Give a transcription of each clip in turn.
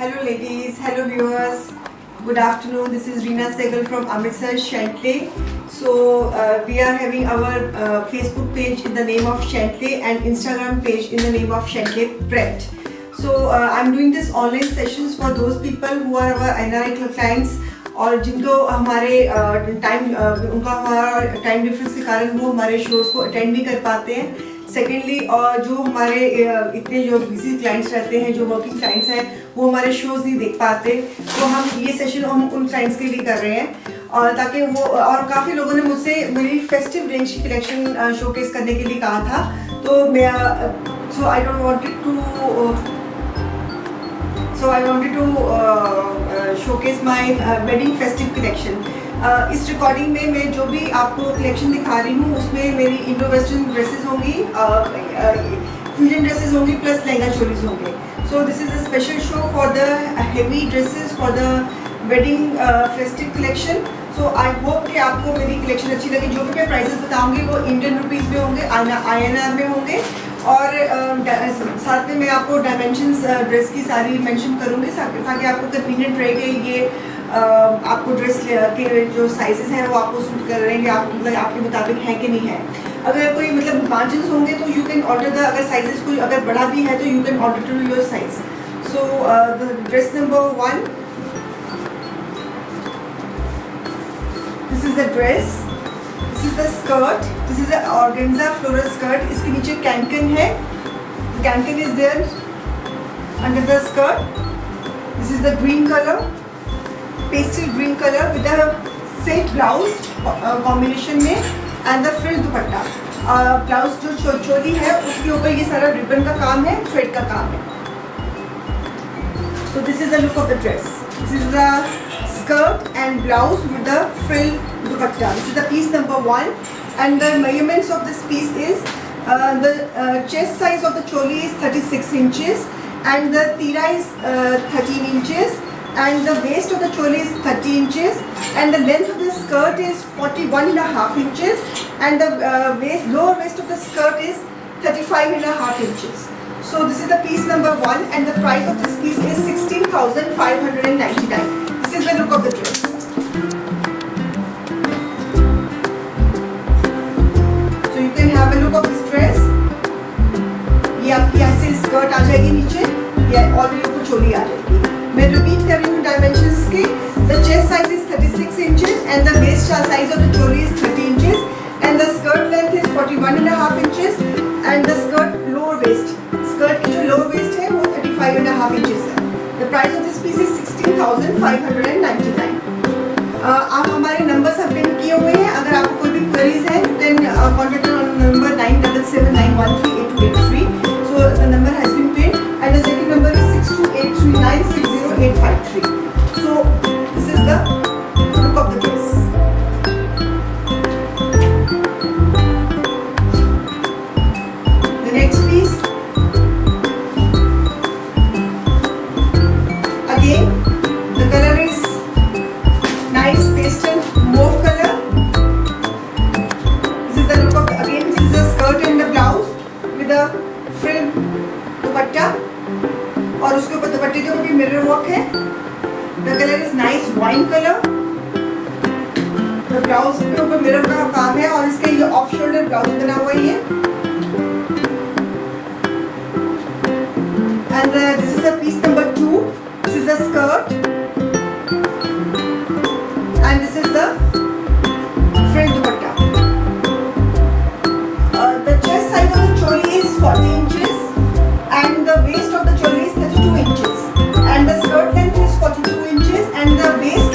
Hello ladies, hello viewers. Good afternoon. This is Reena Sehgal from Amritsar Shantley. So we are having our Facebook page in the name of Shantley and Instagram page in the name of Shantley Pret. So I'm doing this online sessions for those people who are our NRI clients और जिनको हमारे उनका हमारा time difference के कारण वो हमारे shows को अटेंड नहीं कर पाते हैं. सेकेंडली और जो हमारे इतने जो बिजी क्लाइंट्स रहते हैं, जो वर्किंग क्लाइंट्स हैं, वो हमारे शोज़ नहीं देख पाते. तो हम ये सेशन हम उन क्लाइंट्स के लिए कर रहे हैं और ताकि वो और काफ़ी लोगों ने मुझसे मेरी फेस्टिव रेंज की कलेक्शन शोकेस करने के लिए कहा था. तो मैं I wanted to showcase my wedding festive collection. इस रिकॉर्डिंग में मैं जो भी आपको कलेक्शन दिखा रही हूँ उसमें मेरी इंडो वेस्टर्न ड्रेसेस होंगी, फ्यूजन ड्रेसेस होंगी प्लस लहंगा चोलीज होंगे. So this is a special show for the heavy dresses for the wedding festive collection. So I hope कि आपको मेरी कलेक्शन अच्छी लगी. जो भी मैं प्राइसेस बताऊंगी वो इंडियन रुपीज़ में होंगे, INR में होंगे और साथ में मैं आपको डायमेंशंस ड्रेस की सारी मेंशन करूँगी ताकि आपको कन्वीनियंट रहे कि ये आपको ड्रेस के जो साइजेस हैं वो आपको सूट कर रहे हैं, मतलब आपके मुताबिक हैं कि नहीं है. अगर कोई मतलब मार्जिन्स होंगे तो यू कैन ऑर्डर द, अगर साइजेस कोई अगर बड़ा भी है तो you can order to your size. So the dress number 1, this is the dress. This is the skirt. This is the organza floral skirt. इसके नीचे कैनकन है. Cancan is there under the skirt. This is the green color, pastel green color with the silk blouse combination में and the frill dupatta. Blouse जो चोली है उसके ऊपर ये सारा रिबन का काम है, थ्रेड का काम है. So this is the look of the dress. This is the skirt and blouse with the frill dupatta. This is the piece number 1 and the measurements of this piece is the chest size of the choli is 36 inches and the tira is 13 inches and the waist of the choli is 30 inches and the length of the skirt is 41.5 inches and the lower waist of the skirt is 35.5 inches. So this is the piece number 1 and the price of this piece is 16,599. This is the look of the dress. So you can have a look of this dress. ये आपकी ऐसे skirt आ जाएगी नीचे, ये और भी ऊपर चोली आ जाएगी. मैं रिपीट कर रही हूँ डायमेंशंस के. The chest size is 36 inches and the waist size of the choli is 30 inches and the skirt length is 41.5 inches and the skirt lower waist, skirt की जो लोअर वेस्ट है वो 35.5 इंचेस है. The price of this piece is 16,599. आप हमारे numbers have been किए हुए हैं. अगर आपको कोई भी क्वेरीज है you can contact on number 9779138283. So the number has been paid and the second number is 6283960853. So this is the look of the dress. The next piece, the color is nice pastel mauve color. This is the look of again this is the skirt and the blouse with the frill dupatta और उसके ऊपर दुपट्टे के ऊपर भी mirror work है. The color is nice wine color. The blouse के ऊपर मिरर का काम है और इसके ये ऑफ शोल्डर ब्लाउज बना हुआ है ये. And this is the piece number 2. This is the skirt and this is the frill dupatta. The chest size of the choli is 40 inches and the waist of the choli is 32 inches and the skirt length is 42 inches and the waist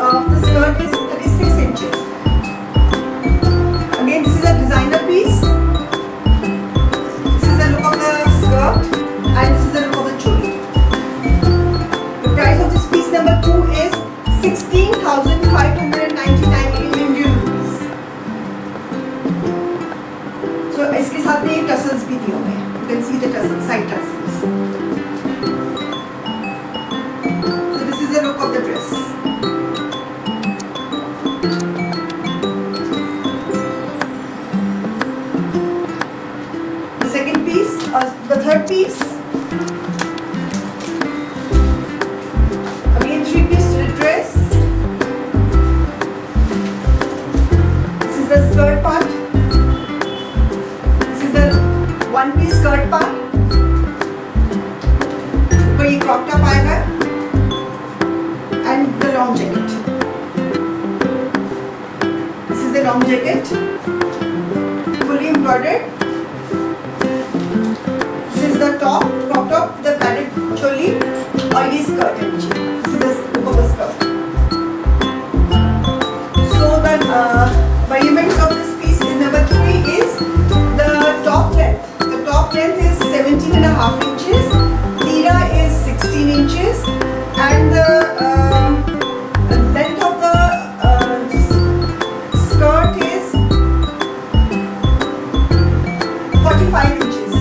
of the skirt is 36 inches. Again this is a designer piece. This is the look of the skirt and this is the look of the choli. Price of this piece number 2 is 16,599 Indian rupees. So इसके साथ में ये tassels भी दिए हुए हैं. You can see the tassels, side tassels. So this is the look of the dress. The second piece, the third piece. Skirt part, ऊपर ये क्रॉप टॉप आएगा and the long jacket. This is the long jacket, fully embroidered. This is the top, crop top, the padded choli और ये skirt है नीचे. This is the look of the skirt. So the measurements of this piece is number 3 is the top length. The top length is 17.5 inches. Tira is 16 inches, and the length of the skirt is 45 inches.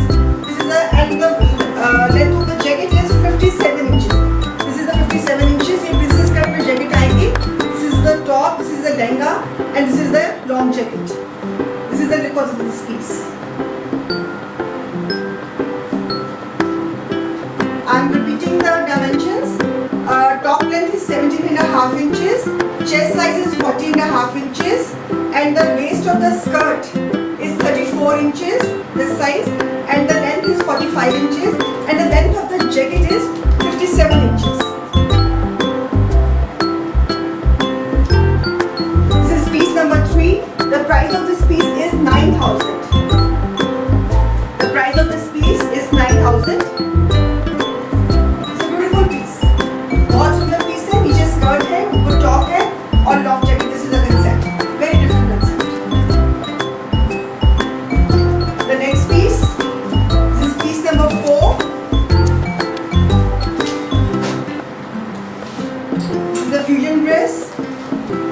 This is the and the length of the jacket is 57 inches. This is the 57 inches. ये business cut में jacket आएगी. This is the top. This is the lehenga, and this is the long jacket. This is the look of this piece. I am repeating the dimensions. Top length is 17.5 inches. Chest size is 14.5 inches, and the waist of the skirt is 34 inches, this size, and the length is 45 inches, and the length of the jacket is 57 inches. This is piece number 3. The price of this piece is 9,000. The price of this piece is 9,000. It's a beautiful piece. बहुत सुंदर piece है. नीचे skirt है, ऊपर top है और long jacket. This is the concept. Very different concept. The next piece, this is piece number 4. This is the fusion dress.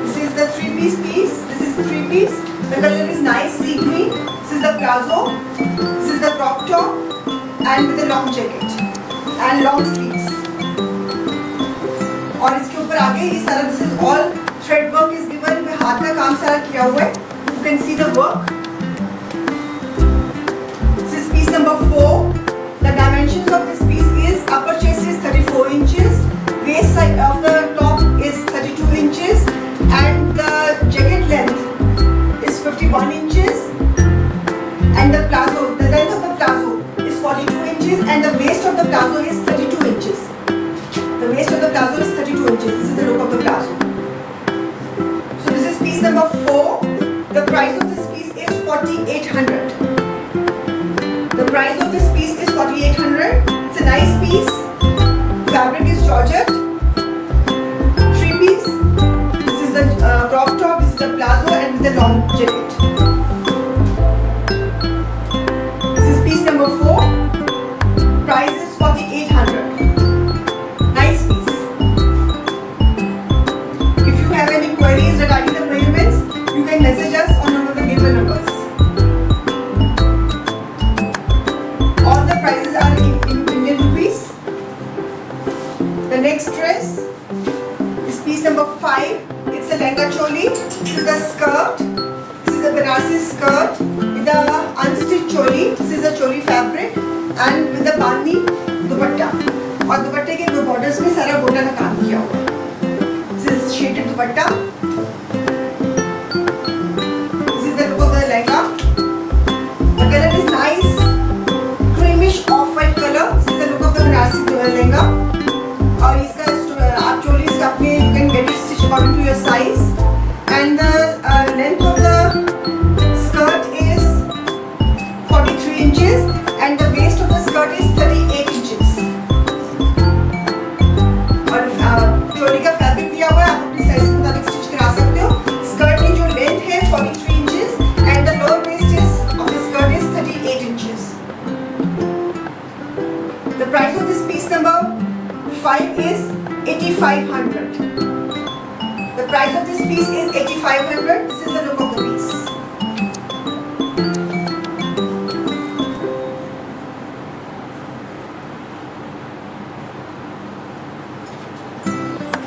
This is the 3-piece piece. This is 3-piece. The color is nice sea green. This is the plazo. This is the crop top, and with a long jacket and long sleeves. और इसके ऊपर आगे ये सारा this is all thread work is given. में हाथ का काम सारा किया हुआ है. You can see the work. Piece number 4. The dimensions of this piece is upper chest is 34 inches, waist side of the top is 32 inches, and the jacket length is 51 inches, and the plazo, the length of the plazo is 42 inches, and the waist of the plazo is 32 inches. The waist of the plazo is 32 inches. This is the look of the plazo. So this is piece number 4. The price of this piece is 4,800. The price of this piece is 4,800. It's a nice piece. Fabric is georgette. 3-piece. This is the crop top. This is the plazo, and with the long jacket. This is piece number 4. Price is 4,800. Nice piece. If you have any queries regarding the measurements, you can message us on one of the given numbers. All the prices are in Indian rupees. The next dress is piece number 5. It's a lehenga choli. This is the skirt. This is a Banarasi skirt with the unstitched choli. This is the choli fabric and with the bandhni dupatta. और दुपट्टे के दो borders में सारा गोटा का काम किया हुआ है. This is shaded dupatta. This is the look of the lehenga. The color is nice. Off-white color. This is the look of the Banarasi lehenga. और इसका आप चोली इसका अपने you can get it stitched according to your size. And the length of the skirt is 43 inches, and the waist of the skirt is 38 inches. और चोली का fabric दिया हुआ है, आप अपनी साइज के मुताबिक स्टिच करा सकते हो. स्कर्ट की जो लेंथ है 43 inches, and the lower waist of the skirt is 38 inches. The price of this piece number 5 is 8,500. The price of this piece is 8,500. This is the look of the piece.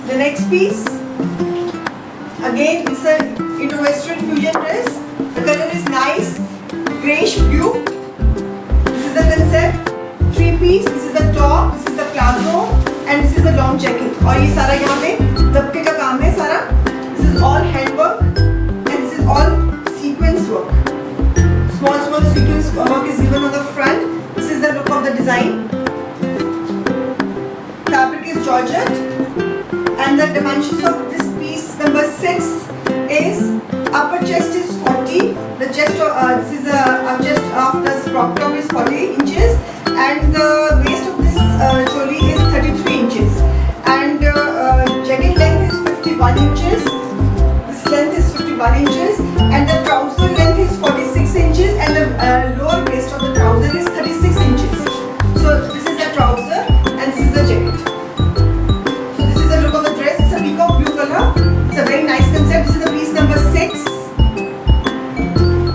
The next piece, again it's a Indo-Western fusion dress. The color is nice, greyish blue. This is the concept. 3-piece. This is the top. This is the plazo, and this is the long jacket. और ये सारा यहाँ पे दबके का काम है सारा. This is all hand work, and this is all sequence work. Small sequence work is given on the front. design. Fabric is georgette, and the dimensions of this piece number 6 is upper chest is 40. The chest this is a chest of the crop top is 40 inches, and the waist of this choli is 33 inches, and jacket length is 51 inches. This length is 51 inches, and the trouser length is 46 inches, and the lower waist of the trouser is 36 inches. So this is the trouser, and this is the jacket. So this is the look of the dress. It's a peacock blue color. It's a very nice concept. This is the piece number 6,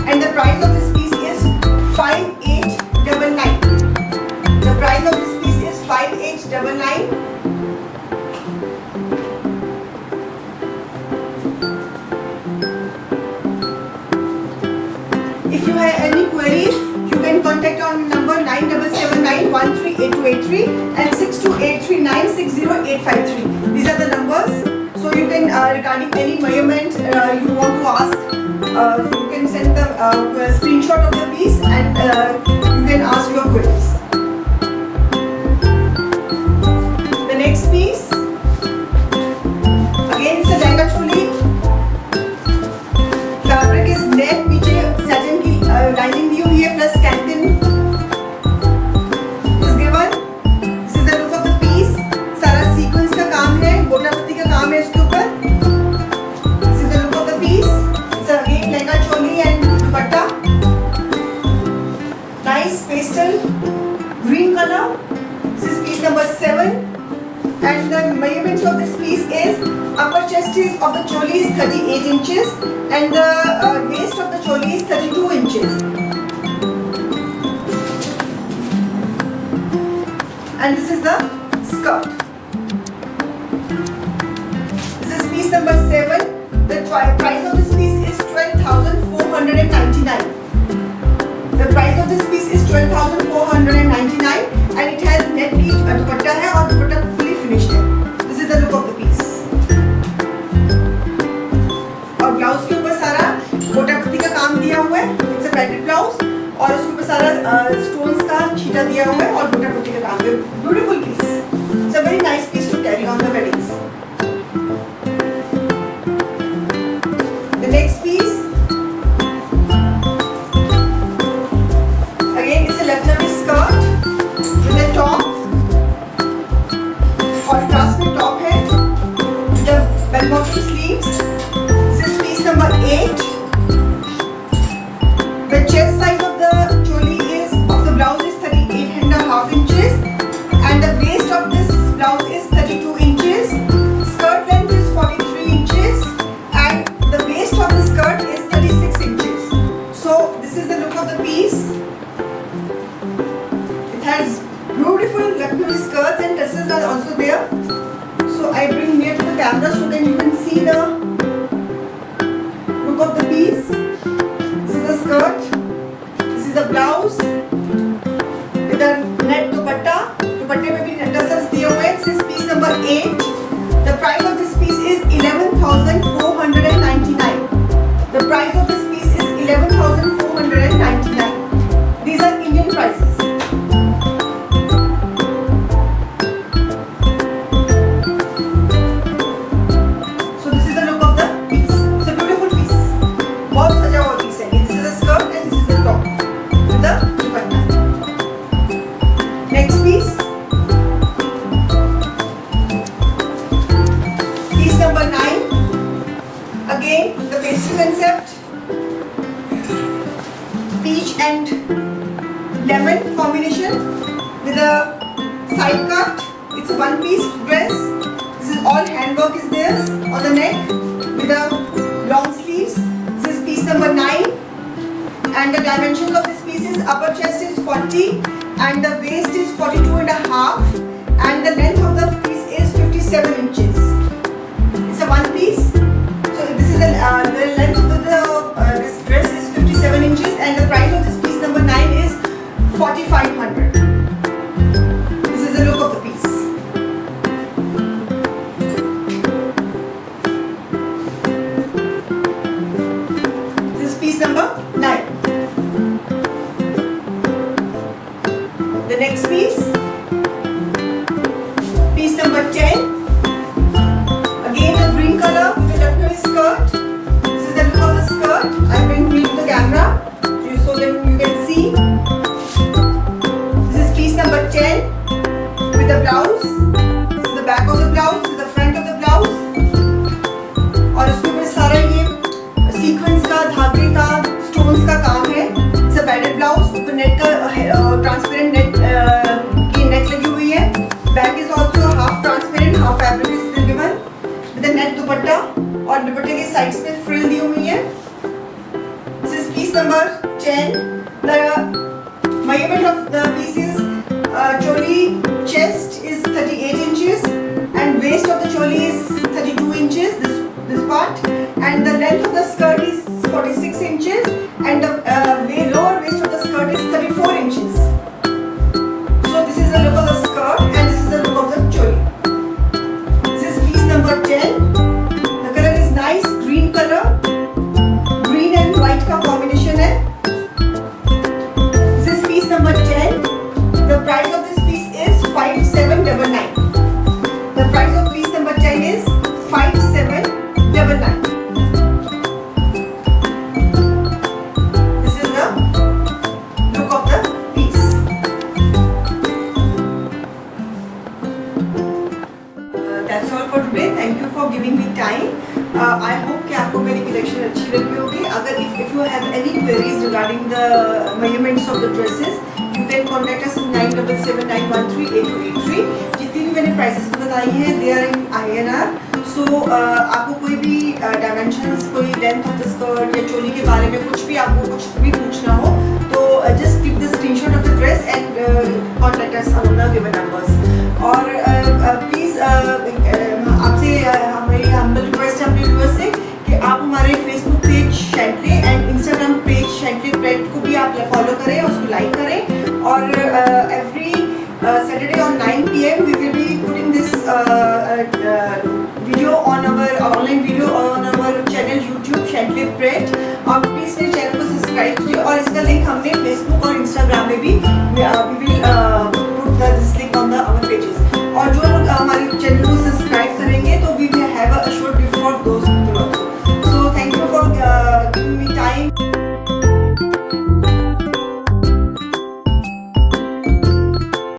and the price of this piece is 5899. The price of this piece is 5899. If you have any queries, you can contact on number 9779138283 and 6283960853. These are the numbers. So you can regarding any measurement you want to ask, you can send the screenshot of the piece, and you can ask your queries. The next piece, again it's a lehenga choli. Fabric is net, पीछे satin की lining दी हुई है plus canton is given. This is the look of the piece. सारा sequence का काम है, गोटा पत्ती का काम है इसके ऊपर. This is the look of the piece. It's again lehenga choli and dupatta. Nice pastel green color. This is piece number 7. And the measurements of this piece is upper chest is of the choli is 38 inches, and the waist of the choli is 32 inches. And this is the skirt. This is piece number 7. The price of this piece is 12,499. The price of this piece is 12,499, and it has net की दुपट्टा है और दुपट्टा fully finished है. This is the look of the piece. और blouse के ऊपर सारा गोटा पत्ती का काम दिया हुआ है. It's a padded blouse, और उसके ऊपर सारा stones का छीटा दिया हुआ है और गोटा पत्ती का काम है. Beautiful piece. It's a very nice piece to carry on the weddings. The next piece, again it's a Lucknowi skirt with a top, contrast में top है, with the bell bottom sleeves. This is piece number 8. The chest size of the choli is of the blouse is 38.5 inches, and the waist of this blouse is 32 inches. Skirt length is 43 inches, and the waist of the skirt is 36 inches. So this is the look of the piece. It has beautiful Lucknowi skirts, and tassels are also there. So I bring near to the camera so that you can see the look of the piece. This is the skirt. This is the blouse with a net dupatta. दुपट्टे में भी tassels दिए हुए हैं. This is piece number 8. The price of this piece is 11,499. The price of this piece is 11,499. These are Indian prices. So this is the look of the piece. It's a beautiful piece. बहुत सजा हुआ piece है. This is the skirt and this is the top with the dupatta. Next piece. Piece number 9. Again the pastel concept. Peach and lemon combination with a side cut. It's a one piece dress. This is all handwork is there on the neck with the long sleeves. This is piece number 9, and the dimensions of this piece is upper chest is 40, and the waist is 42.5, and the length of the piece is 57 inches. It's a one piece. So this is the length of this dress is 57 inches, and the price of this piece number 9 is 4,500. This is the look of the piece. This is piece number 9. The next piece. Piece number 10. Again a green color with a Lucknowi skirt. This is the look of the skirt. I'm going to move the camera so that you can see. This is piece number 10 with the blouse. This is the back of the blouse. This is the front of the blouse. और इसके ऊपर सारा ये sequence का, धागे का, stones का काम है. It's a padded blouse. ऊपर नेट का ट्रांसपेरेंट नेट की नेट लगी हुई है. Back is also half transparent, half fabric is still given with a net दुपट्टा और दुपट्टे के साइड्स पे फ्रिल दी हुई है. This is piece number 10. The measurement of the piece is choli chest is 38 inches and waist of the choli is 32 inches. This part, and the length of the skirt is 46 inches and the lower waist of the skirt is 34 inches. So this is the look of the skirt and this is the look of the choli. This is piece number 10. The color is nice green color. Green and white का combination है. This is piece number 10. The price of this piece is 5799. The price of piece number 10 is 5799. This is the look of the piece. That's all for today. Thank you for giving me time. I hope कि आपको मेरी collection अच्छी लगी होगी. अगर if you have any queries regarding the measurements of the dresses, you can contact us in 9779138283. जितनी भी मैंने prices बताई हैं, they are in INR. So आपको कोई भी dimensions, कोई length of the skirt या चोली के बारे में कुछ भी आपको कुछ भी पूछना हो, तो just click the screenshot of the dress and contact us on the given numbers. और please आपसे हमारी humble request है अपने viewers से कि आप हमारे Facebook page Chantelle and Instagram page Chantelle Pratt को भी आप फॉलो करें, उसको लाइक करें. और every Saturday on 9 PM we will be putting this video on our online video on our channel YouTube Chantelle Pratt. आप प्लीज मेरे channel को सब्सक्राइब कीजिए और इसका लिंक हमने Facebook और Instagram में भी we will